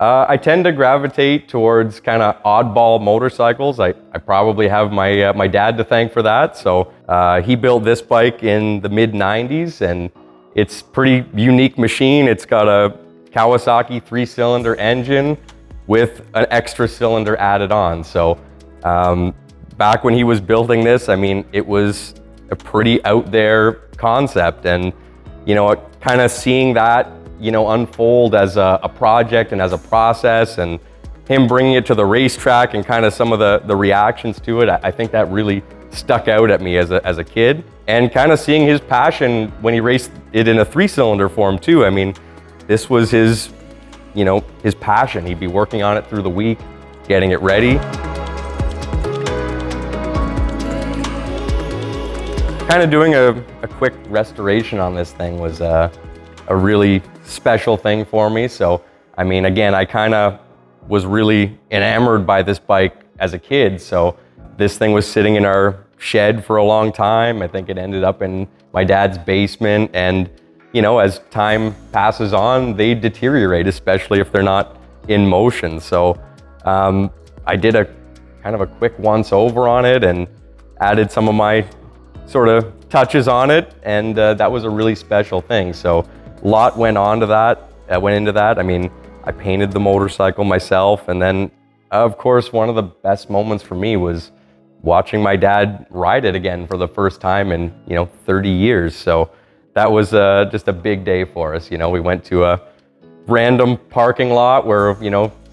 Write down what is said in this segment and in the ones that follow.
I tend to gravitate towards kind of oddball motorcycles. I probably have my dad to thank for that. So he built this bike in the mid 90s, and it's pretty unique machine. It's got a Kawasaki 3-cylinder engine with an extra cylinder added on. So back when he was building this, I mean, it was a pretty out there concept, and kind of seeing that unfold as a project and as a process, and him bringing it to the racetrack and kind of some of the reactions to it, I think that really stuck out at me as a kid. And kind of seeing his passion when he raced it in a 3-cylinder form too. I mean, this was his passion. He'd be working on it through the week, getting it ready. Kind of doing a quick restoration on this thing was a really special thing for me. So, I mean, again, I kind of was really enamored by this bike as a kid. So this thing was sitting in our shed for a long time. I think it ended up in my dad's basement. And, as time passes on, they deteriorate, especially if they're not in motion. So I did a kind of a quick once over on it and added some of my sort of touches on it. And that was a really special thing. So a lot went into that. I mean, I painted the motorcycle myself, and then of course one of the best moments for me was watching my dad ride it again for the first time in 30 years. So that was just a big day for us. We went to a random parking lot where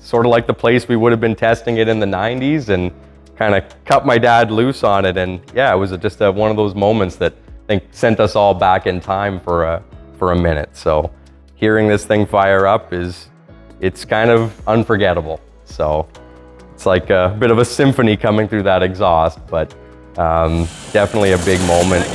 sort of like the place we would have been testing it in the 90s, and kind of cut my dad loose on it. And yeah, it was just one of those moments that I think sent us all back in time for a minute. So hearing this thing fire up it's kind of unforgettable. So it's like a bit of a symphony coming through that exhaust, but definitely a big moment.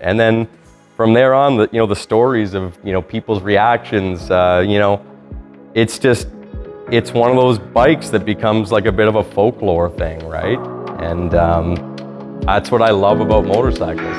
And then from there on, the stories of people's reactions, it's one of those bikes that becomes like a bit of a folklore thing, right? And that's what I love about motorcycles.